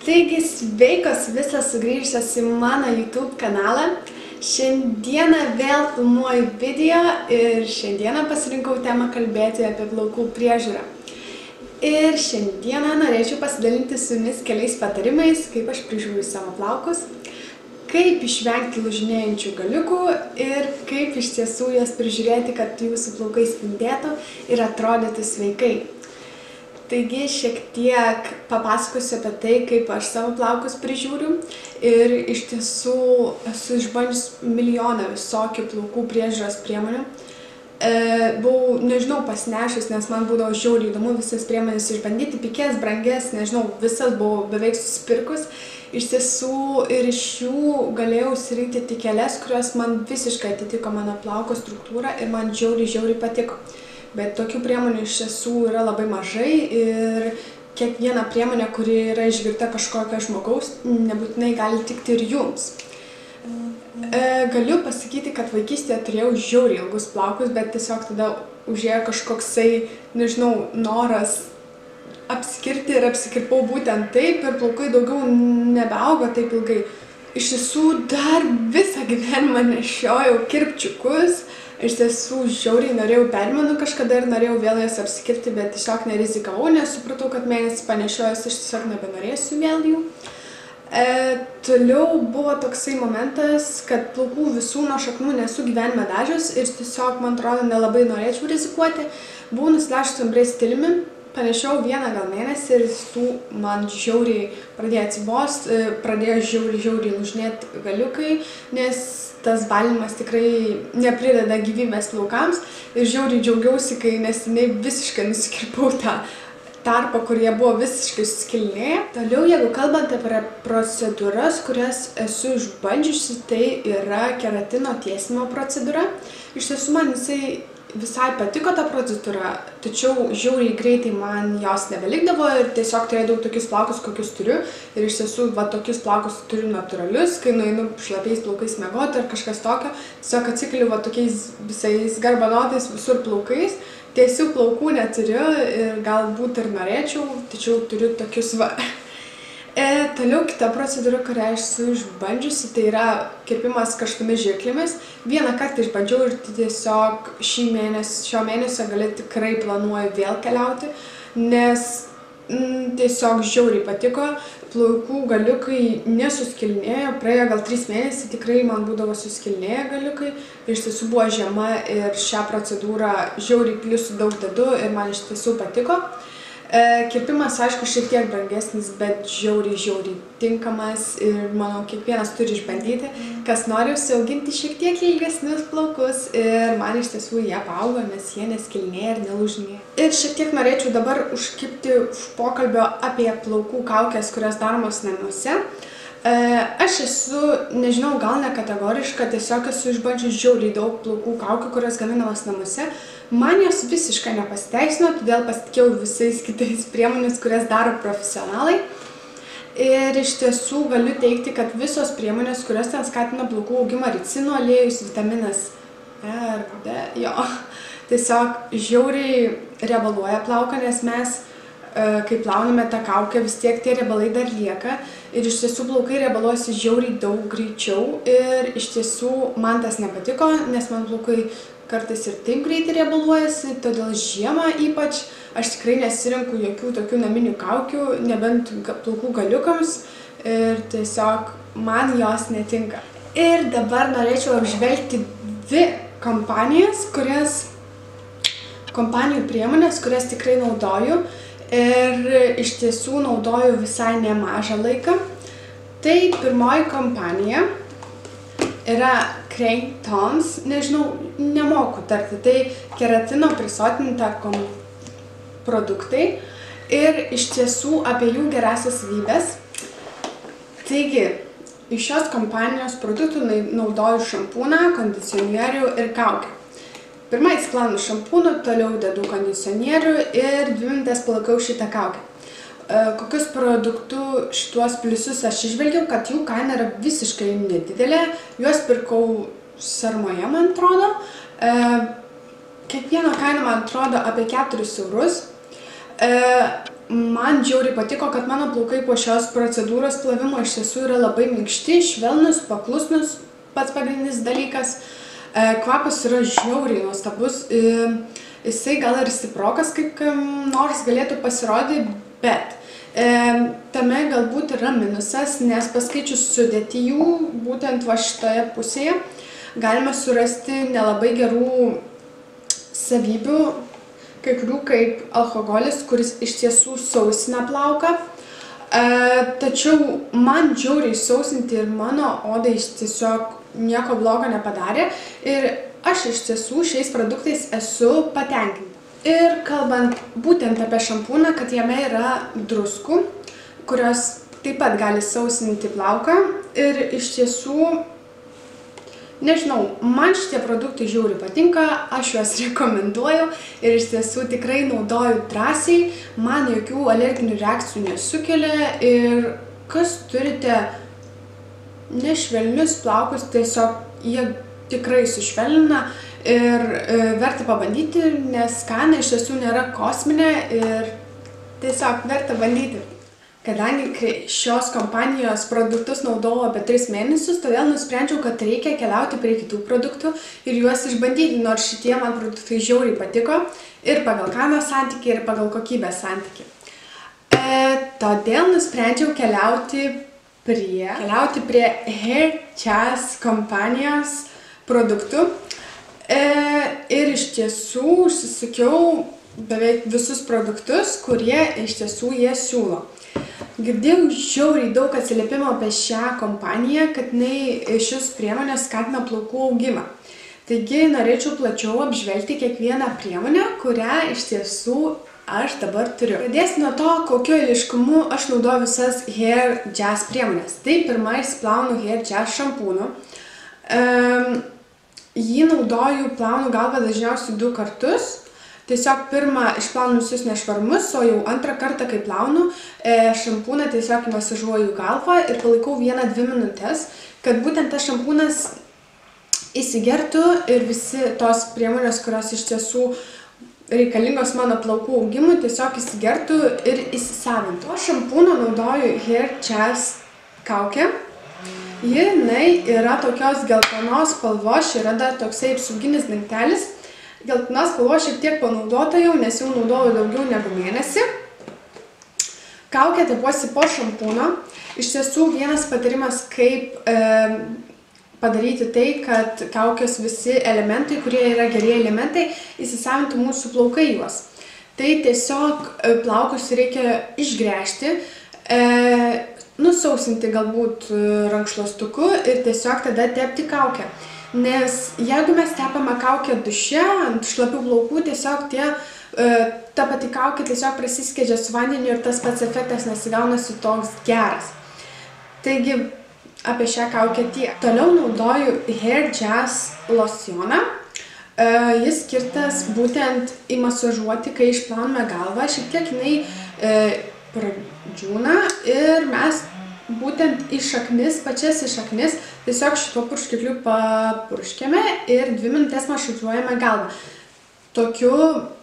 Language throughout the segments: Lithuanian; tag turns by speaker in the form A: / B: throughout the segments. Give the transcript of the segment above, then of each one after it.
A: Taigi sveikos visas sugrįžęs į mano YouTube kanalą. Šiandieną vėl filmuoju video ir šiandieną pasirinkau temą kalbėti apie plaukų priežiūrą. Ir šiandieną norėčiau pasidalinti su jumis keliais patarimais, kaip aš prižiūriu savo plaukus, kaip išvengti lūžinėjančių galiukų ir kaip iš tiesų jas prižiūrėti, kad jūsų plaukai spindėtų ir atrodytų sveikai. Taigi šiek tiek papasakosiu apie tai, kaip aš savo plaukus prižiūriu ir iš tiesų esu išbandžius milijoną visokių plaukų priežiūros priemonių. Buvau, nežinau, pasinešus, nes man būdavo žiauriai įdomu visas priemonės išbandyti, pikės, brangės, nežinau, visas buvau beveik susipirkus. Iš tiesų ir iš jų galėjau išsirinkti tik kelias, kurios man visiškai atitiko mano plauko struktūrą ir man žiauriai patiko. Bet tokių priemonių iš tiesų yra labai mažai ir kiekviena priemonė, kuri yra išgirta kažkokio žmogaus, nebūtinai gali tikti ir jums. Galiu pasakyti, kad vaikystėje turėjau žiauriai ilgus plaukus, bet tiesiog tada užėjo kažkoksai, nežinau, noras apskirti ir apsikirpau būtent taip ir plaukai daugiau nebeaugo taip ilgai. Iš tiesų dar visą gyvenimą nešiojau kirpčiukus. Iš tiesų žiauriai norėjau permainų kažkada ir norėjau vėl jas apsikirpti, bet tiesiog nerizikavau, nes supratau, kad mėnesį panešiojus aš tiesiog nebenorėsiu vėl jų. Toliau buvo toksai momentas, kad plaukų visų nuo šaknų nesu gyvenime dažius ir tiesiog, man atrodo, nelabai norėčiau rizikuoti. Buvau nusidažius ombre stiliumi, panešiau vieną gal mėnesį ir man žiauriai pradėjo atsibost, pradėjo žiauriai lūžinėti galiukai, nes tas balinimas tikrai neprideda gyvybės plaukams ir žiauriai džiaugiausi, kai neseniai visiškai nusikirpau tą tarpą, kurie buvo visiškai suskilinėję. Toliau, jeigu kalbant apie procedūras, kurias esu išbandžiusi, tai yra keratino tiesimo procedūra. Iš tiesų man visai patiko ta procedūra, tačiau žiauriai greitai man jos nebelikdavo ir tiesiog turėjau tokius plaukus, kokius turiu. Ir iš tiesų, tokius plaukus turiu natūralius, kai nueinu šlapiais plaukais miegoti ar kažkas tokio. Tiesiog atsikeliu tokiais visais garbanotais visur plaukais. Tiesių plaukų neturiu ir galbūt ir norėčiau, tačiau turiu tokius Toliau kita procedūra, kurią esu išbandžiusi, tai yra kirpimas karštomis žirklėmis. Vieną kartą išbandžiau ir tiesiog šio mėnesio gale tikrai planuoju vėl keliauti, nes tiesiog žiauriai patiko. Plaukų galiukai nesuskilinėjo, praėjo gal 3 mėnesiai, tikrai man būdavo suskilinėję galiukai. Iš tiesų buvo žiema ir šią procedūrą žiauriai pliusų daug dedu ir man iš tiesų patiko. Kirpimas, aišku, šiek tiek brangesnis, bet žiauriai tinkamas ir manau, kiekvienas turi išbandyti, kas nori užsiauginti šiek tiek ilgesnius plaukus ir man iš tiesų jie paaugo, nes jie neskilinėja ir nelūžinėja. Ir šiek tiek norėčiau dabar užkibti už pokalbio apie plaukų kaukės, kurios daromos namuose. Aš esu, nežinau, gal ne kategoriška, tiesiog esu išbandžius žiauriai daug plaukų kaukių, kurios gaminamos namuose. Man jos visiškai nepasiteisino, todėl pasitikėjau visais kitais priemonės, kurias daro profesionalai. Ir iš tiesų galiu teikti, kad visos priemonės, kurios ten skatina plaukų augimą, ricinų aliejus, vitaminas R, D, tiesiog žiauriai riebaluoja plauką, nes mes, kai plauname tą kaukę, vis tiek tie riebalai dar lieka ir iš tiesų plaukai riebaluojasi žiauriai daug greičiau ir iš tiesų man tas nepatiko, nes man plaukai kartais ir taip greitai riebaluojasi, todėl žiemą ypač aš tikrai nesirinku jokių tokių naminių kaukių, nebent plaukų galiukams ir tiesiog man jos netinka. Ir dabar norėčiau apžvelgti 2 kompanijų priemonės, kurias tikrai naudoju. Ir iš tiesų naudoju visai nemažą laiką. Tai pirmoji kompanija yra Creatons, nežinau, nemoku tarti, tai keratino prisotinta produktai ir iš tiesų apie jų gerąsias savybes. Taigi, iš šios kompanijos produktų naudoju šampūną, kondicionierių ir kaukę. Pirmą įsiplaunu šampūną, toliau dedu kondicionierių ir 2 minutės palaikau šitą kaukę. Kokius produktų šituos pliusus aš išvelgiau, kad jų kaina yra visiškai nedidelė. Juos pirkau Sarmoje, man atrodo. Kiekvieno kaina, man atrodo, apie 4 eurus. man žiauriai patiko, kad mano plaukai po šios procedūros plovimo iš tiesų yra labai minkšti, švelnus, paklusnus, pats pagrindinis dalykas. Kvapas yra žiauriai nuostabus, jisai gal ir stiprokas, kaip nors galėtų pasirodyti, bet tame galbūt yra minusas, nes paskaičius sudėtį jų, būtent va šitoje pusėje, galime surasti nelabai gerų savybių, kai kurių kaip alkoholis, kuris iš tiesų sausina plauką. Tačiau man žiauriai sausinti ir mano odai tiesiog nieko blogo nepadarė ir aš iš tiesų šiais produktais esu patenkinta. Ir kalbant būtent apie šampūną, kad jame yra druskų, kurios taip pat gali sausinti plauką ir iš tiesų, nežinau, man šitie produktai žiauriai patinka, aš juos rekomenduoju ir iš tiesų tikrai naudoju drąsiai, man jokių alerginių reakcijų nesukelia ir kas turite nešvelnius plaukus, tiesiog jie tikrai sušvelnina ir verta pabandyti, nes kaina iš tiesų nėra kosminė ir tiesiog verta bandyti. Kadangi šios kompanijos produktus naudojau apie 3 mėnesius, todėl nusprendžiau, kad reikia keliauti prie kitų produktų ir juos išbandyti, nors šitie man produktai žiauriai patiko ir pagal kainos santykį, ir pagal kokybės santykį. Todėl nusprendžiau keliauti prie Hair Jazz kompanijos produktų ir iš tiesų užsisakiau beveik visus produktus, kurie iš tiesų jie siūlo. Girdėjau žiauriai daug atsiliepimo apie šią kompaniją, kad šis priemonės skatina plaukų augimą. Taigi norėčiau plačiau apžvelgti kiekvieną priemonę, kurią iš tiesų aš dabar turiu. Pradėsiu nuo to, kokiu eiliškumu aš naudoju visas Hair Jazz priemonės. Tai pirma, išplaunu Hair Jazz šampūnu. Jį naudoju, plaunu galvą dažniausiai 2 kartus. Tiesiog pirmą išplaunu visus nešvarumus, o jau antrą kartą, kai plaunu, šampūną tiesiog masažuoju galvą ir palaikau 1-2 minutės, kad būtent tas šampūnas įsigertų ir visi tos priemonės, kurios iš tiesų reikalingos mano plaukų augimui, tiesiog įsigertų ir įsisavintų. O šampūną naudoju Hair Jazz kaukę. Jinai yra tokios geltonos spalvos, čia yra dar toksai apsauginis dangtelis. Geltonos spalvos šiek tiek panaudota jau, nes jau naudoju daugiau negu mėnesį. Kaukę tepuosi po šampūno. Iš tiesų vienas patarimas, kaip padaryti tai, kad kaukės visi elementai, kurie yra geri elementai, įsisavintų mūsų plaukai juos. Tai tiesiog plaukus reikia išgręžti, nusausinti galbūt rankšluostuku ir tiesiog tada tepti kaukę. Nes jeigu mes tepame kaukę duše ant šlapių plaukų, tiesiog ta pati kaukė tiesiog prasiskiedžia su vandeniu ir tas pats efektas nesigaunasi toks geras. Taigi apie šią kaukę tiek. Toliau naudoju Hair Jazz locioną. Jis skirtas būtent įmasažuoti, kai išplauname galvą. Šiek tiek jinai pradžiūna ir mes būtent į šaknis, pačias į šaknis, tiesiog šituo purškikliu papurškiame ir 2 minutės masažuojame galvą. Tokiu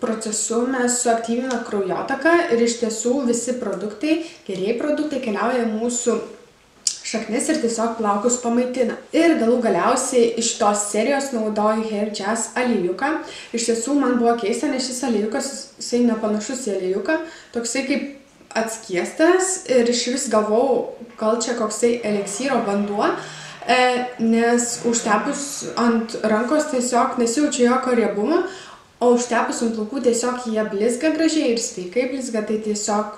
A: procesu mes suaktyviname kraujotaką ir iš tiesų visi produktai, gerieji produktai keliauja į mūsų šaknis ir tiesiog plaukus pamaitina. Ir galų galiausiai iš tos serijos naudoju Hair Jazz aliejuką. Iš tiesų man buvo keista, nes šis aliejukas, jisai nepanašus į aliejuką, toksai kaip atskiestas ir iš vis galvojau, gal čia koksai eleksyro vanduo, nes užtepus ant rankos tiesiog nesijaučia jokio riebumo, o užtepus ant plaukų tiesiog jie blizga gražiai ir sveikai blizga, tai tiesiog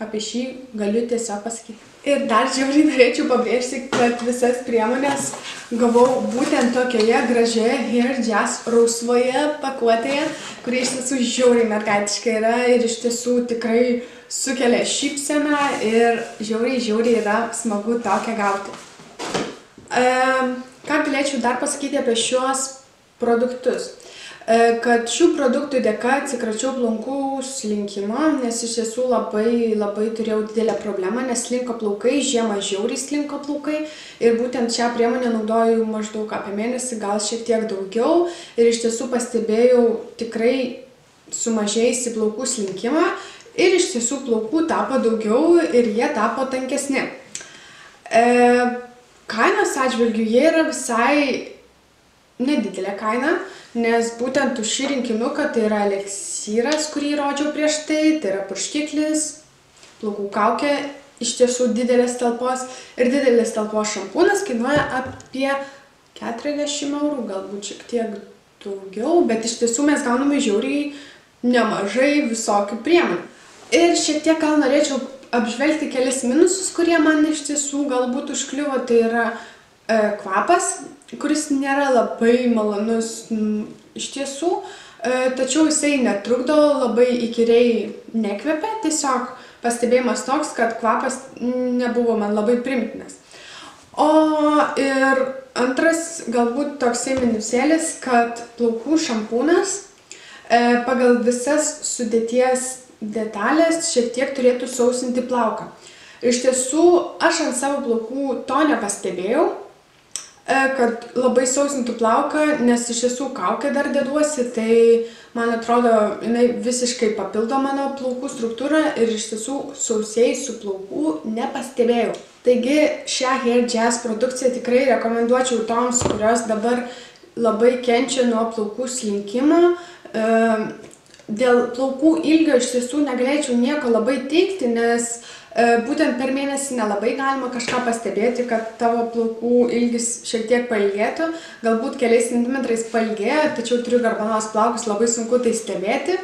A: apie šį galiu tiesiog pasakyti. Ir dar žiauriai norėčiau pabrėžti, kad visas priemonės gavau būtent tokioje gražioje Hair Jazz rausvoje pakuotėje, kuri iš tiesų žiauriai mergaitiška yra ir iš tiesų tikrai sukelia šypseną ir žiauriai yra smagu tokią gauti. Ką galėčiau dar pasakyti apie šiuos produktus? Kad šių produktų dėka atsikračiau plaukų slinkimo, nes iš tiesų labai turėjau didelę problemą, nes slinko plaukai, žiemą žiauriai slinko plaukai ir būtent šią priemonę naudoju maždaug apie mėnesį, gal šiek tiek daugiau ir iš tiesų pastebėjau tikrai sumažėjusi plaukų slinkimą Ir iš tiesų plaukų tapo daugiau ir jie tapo tankesni. Kainos atžvilgių jie yra visai nedidelė kaina, nes būtent už šį rinkinuką tai yra eleksyras, kurį rodžiau prieš tai yra purškiklis, plaukų kaukė, iš tiesų didelės talpos ir didelis talpos šampūnas kainuoja apie 40 €, galbūt šiek tiek daugiau, bet iš tiesų mes gauname žiauriai nemažai visokių priemonių. Ir šiek tiek gal norėčiau apžvelgti kelis minusus, kurie man iš tiesų galbūt užkliuvo, tai yra kvapas, kuris nėra labai malonus iš tiesų, tačiau jisai netrukdo, labai įkyriai nekvepia, tiesiog pastebėjimas toks, kad kvapas nebuvo man labai priimtinas. O ir antras galbūt toksai minusėlis, kad plaukų šampūnas pagal visas sudėties detalės šiek tiek turėtų sausinti plauką. Iš tiesų, aš ant savo plaukų to nepastebėjau, kad labai sausintų plauką, nes iš tiesų kaukę dar deduosi, tai man atrodo, jinai visiškai papildo mano plaukų struktūrą ir iš tiesų sausėjusių plaukų nepastebėjau. Taigi šią Hair Jazz produkciją tikrai rekomenduočiau toms, kurios dabar labai kenčia nuo plaukų slinkimo. Dėl plaukų ilgio iš tiesų negalėčiau nieko labai teikti, nes būtent per mėnesį nelabai galima kažką pastebėti, kad tavo plaukų ilgis šiek tiek pailgėtų, galbūt keliais centimetrais pailgėja, tačiau turiu garbanos plaukus, labai sunku tai stebėti.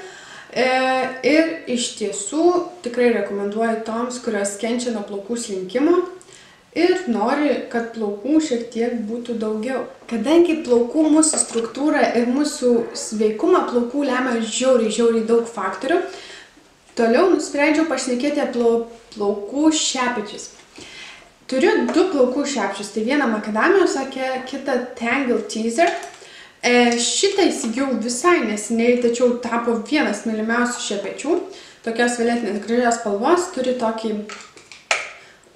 A: Ir iš tiesų tikrai rekomenduoju toms, kurios kenčia nuo plaukų slinkimo ir nori, kad plaukų šiek tiek būtų daugiau. Kadangi plaukų mūsų struktūra ir mūsų sveikumą plaukų lemia žiauriai daug faktorių, toliau nusprendžiau pašnekėti apie plaukų šepečius. Turiu 2 plaukų šepčius, tai vieną makadamijos, kitą Tangle Teaser. Šitą įsigijau visai neseniai, tačiau tapo vienas mylimiausių šepečių. Tokios violetinės gražios spalvos, turi tokį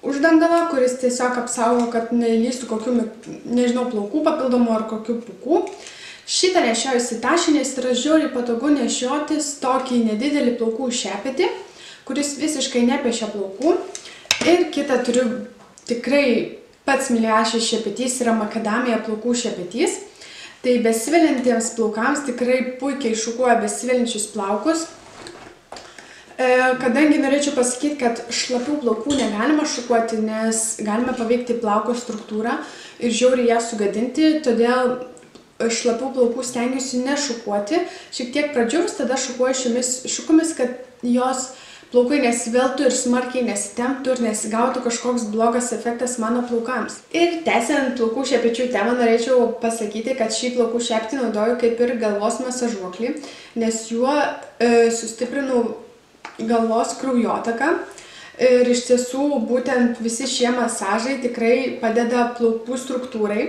A: uždangalą, kuris tiesiog apsaugo, kad neįlystų kokių, nežinau, plaukų papildomų ar kokių pūkų. Šitą nešiojusi tašį, nes yra žiauriai patogu nešiotis tokį nedidelį plaukų šepetį, kuris visiškai nepiešia plaukų. Ir kitą turiu tikrai pats myliausias šepetys, yra makadamija plaukų šepetys. Tai besiveliantiems plaukams tikrai puikiai šukuoja besivelinčius plaukus. Kadangi norėčiau pasakyti, kad šlapių plaukų negalima šukuoti, nes galime paveikti plauko struktūrą ir žiauriai ją sugadinti, todėl šlapių plaukų stengiuosi nešukuoti. Šiek tiek pradžius, tada šukuoju šiomis šukomis, kad jos plaukai nesiveltų ir smarkiai nesitemptų ir nesigautų kažkoks blogas efektas mano plaukams. Ir tęsiant plaukų šepečių temą, norėčiau pasakyti, kad šį plaukų šepetį naudoju kaip ir galvos masažuoklį, nes juo sustiprinu galvos kraujotaką. Ir iš tiesų būtent visi šie masažai tikrai padeda plaukų struktūrai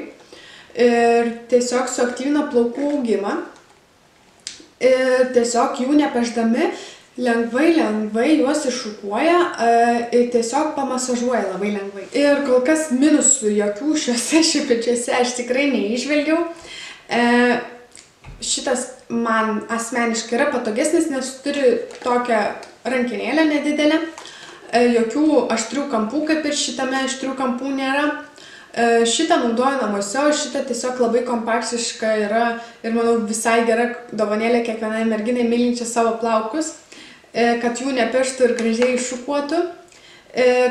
A: ir tiesiog suaktyvina plaukų augimą. Ir tiesiog jų nepešdami lengvai juos iššukuoja ir tiesiog pamasažuoja labai lengvai. Ir kol kas minusų jokių šiuose šepečiuose aš tikrai neįžvelgiau. Šitas man asmeniškai yra patogesnis, nes turi tokią rankenėlę nedidelę. Jokių aštrių kampų, kaip ir šitame aštrių kampų nėra. Šitą naudoju namuose, o šitą tiesiog labai kompaktiška yra ir manau visai gera dovanėlė kiekvienai merginai mylinčia savo plaukus, kad jų nepeštų ir gražiai iššukuotų.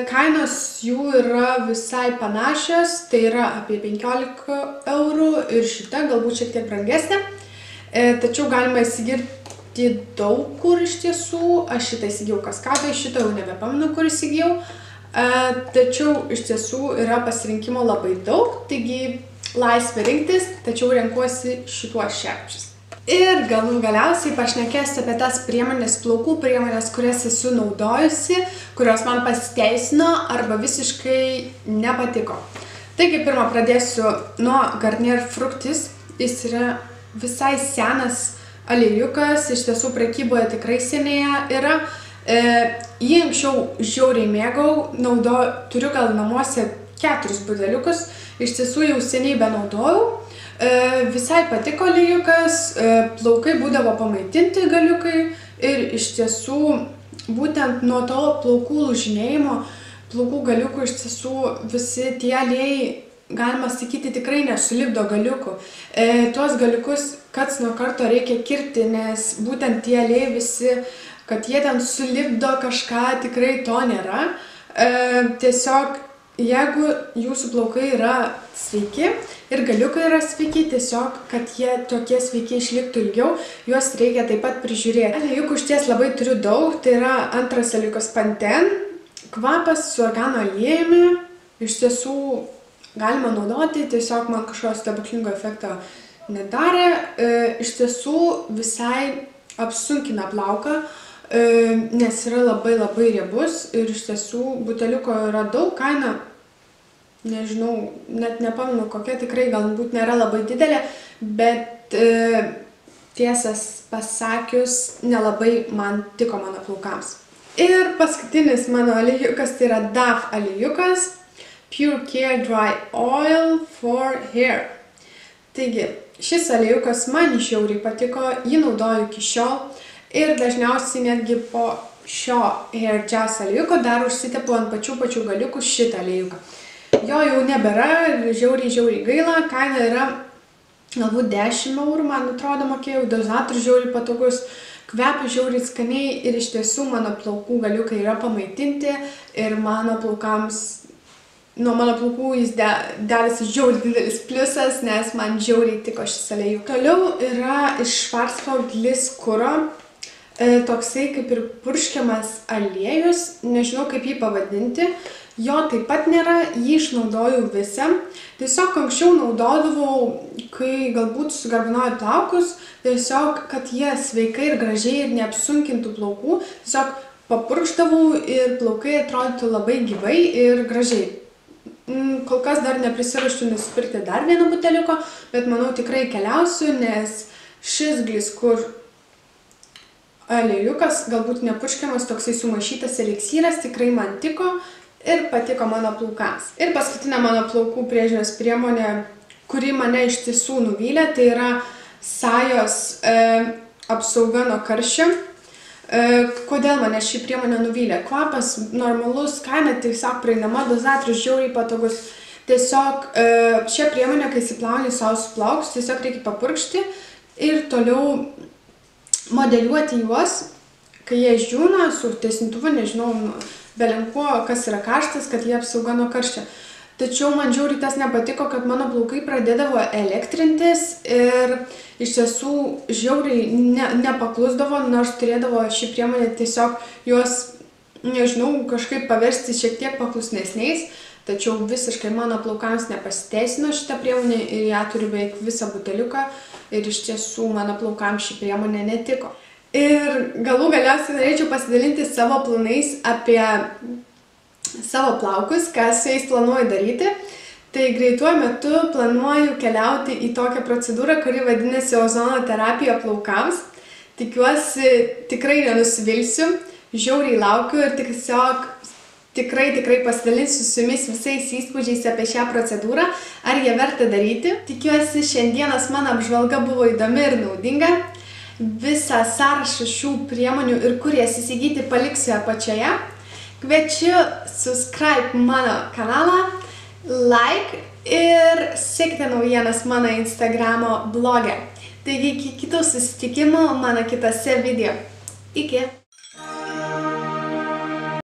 A: Kainos jų yra visai panašios, tai yra apie 15 € ir šita galbūt šiek tiek brangesnė. Tačiau galima įsigyti daug kur iš tiesų. Aš šitą įsigijau Kaskadoj, šitą jau nebepamenu, kur įsigijau. Tačiau iš tiesų yra pasirinkimo labai daug, taigi laisvė rinktis, tačiau renkuosi šituos šepčius. Ir galiausiai pašnekėsiu apie tas priemonės, plaukų priemonės, kurias esu naudojusi, kurios man pasiteisino arba visiškai nepatiko. Taigi pirmą pradėsiu nuo Garnier Fructis. Jis yra visai senas aliejukas, iš tiesų prekyboje tikrai senėje yra. Jį anksčiau žiauriai mėgau, turiu gal namuose 4 budeliukus, iš tiesų jau seniai benaudojau. Visai patiko aliejukas, plaukai būdavo pamaitinti galiukai ir iš tiesų būtent nuo to plaukų lūžinėjimo, plaukų galiukų iš tiesų visi tie aliejai, galima sakyti, tikrai nesulipdo galiukų. Tuos galiukus karts nuo karto reikia kirpti, nes būtent tie aliejai visi, kad jie ten sulipdo kažką, tikrai to nėra. Tiesiog, jeigu jūsų plaukai yra sveiki ir galiukai yra sveiki, tiesiog, kad jie tokie sveiki išliktų ilgiau, juos reikia taip pat prižiūrėti. Aliejukų išties labai turiu daug, tai yra antras aliejus Pantene, kvapas su organo aliejumi, iš tiesų galima naudoti, tiesiog man kažkokio stebuklingo efekto nedarė, iš tiesų visai apsunkina plauką, nes yra labai riebus ir iš tiesų buteliuko yra daug, kaina, nežinau, net nepamenu kokia, tikrai galbūt nėra labai didelė, bet tiesas pasakius nelabai man tiko mano plaukams. Ir paskutinis mano aliejukas tai yra DAF aliejukas Pure Care Dry Oil for Hair. Taigi, šis aliejukas man žiauriai patiko, jį naudoju iki šiol ir dažniausiai netgi po šio Hair Jazz aliejuko dar užsitepu ant pačių galiukų šitą aliejuką. Jo jau nebėra, žiauriai gaila, kaina yra galbūt 10 eurų, man atrodo mokėjau, dozatorius žiauriai patogus, kvepia žiauriai skaniai ir iš tiesų mano plaukų galiukai yra pamaitinti ir mano plaukams, nuo mano plaukų jis dedasi žiauriai didelis pliusas, nes man žiauriai tiko šis aliejukas. Toliau yra iš Schwarzkopf Gliss kuro, toksai kaip ir purškiamas aliejus, nežinau kaip jį pavadinti. Jo taip pat nėra, jį išnaudoju visą. Tiesiog anksčiau naudodavau, kai galbūt sugarbinoju plaukus, tiesiog, kad jie sveikai ir gražiai ir neapsunkintų plaukų, tiesiog papurkšdavau ir plaukai atrodytų labai gyvai ir gražiai. Kol kas dar neprisiruošiu nusipirkti dar vieną buteliuko, bet manau tikrai keliausiu, nes šis Gliss kur aliejukas, galbūt nepurškiamas, toksai sumaišytas eliksyras, tikrai man tiko ir patiko mano plaukams. Ir paskutinė mano plaukų priežiūros priemonė, kuri mane iš tiesų nuvylė, tai yra Sajos apsauga nuo karščio. Kodėl mane ši priemonė nuvylė? Kvapas normalus, kaina tiesiog prieinama, dozatorius žiauriai patogus. Tiesiog šią priemonę, kai įsiplauni sausus plaukus, tiesiog reikia papurkšti ir toliau modeliuoti juos, kai jie išdžiūna su tiesintuvu, nežinau, belenkuo, kas yra karštas, kad jie apsauga nuo karščio. Tačiau man žiauriai tas nepatiko, kad mano plaukai pradėdavo elektrintis ir iš tiesų žiauriai nepaklusdavo, nors turėdavo ši priemonė tiesiog juos, nežinau, kažkaip paversti šiek tiek paklusnesniais. Tačiau visiškai mano plaukams nepasiteisino šitą priemonę ir ją turiu beveik visą buteliuką ir iš tiesų mano plaukams ši priemonė netiko. Ir galiausiai norėčiau pasidalinti savo planais apie savo plaukus, ką su jais planuoju daryti. Tai greituoju metu planuoju keliauti į tokią procedūrą, kuri vadinasi ozonoterapija plaukams. Tikiuosi, tikrai nenusivilsiu, žiauriai laukiu ir tiesiog tikrai pasidalinsiu su jumis visais įspūdžiais apie šią procedūrą, ar ją verta daryti. Tikiuosi, šiandienos mano apžvalga buvo įdomi ir naudinga. Visą sąrašą šių priemonių ir kur jas įsigyti paliksiu apačioje. Kviečiu subscribe mano kanalą, like ir sekite naujienas mano Instagramo bloge. Taigi iki kitų susitikimų mano kitose video. Iki!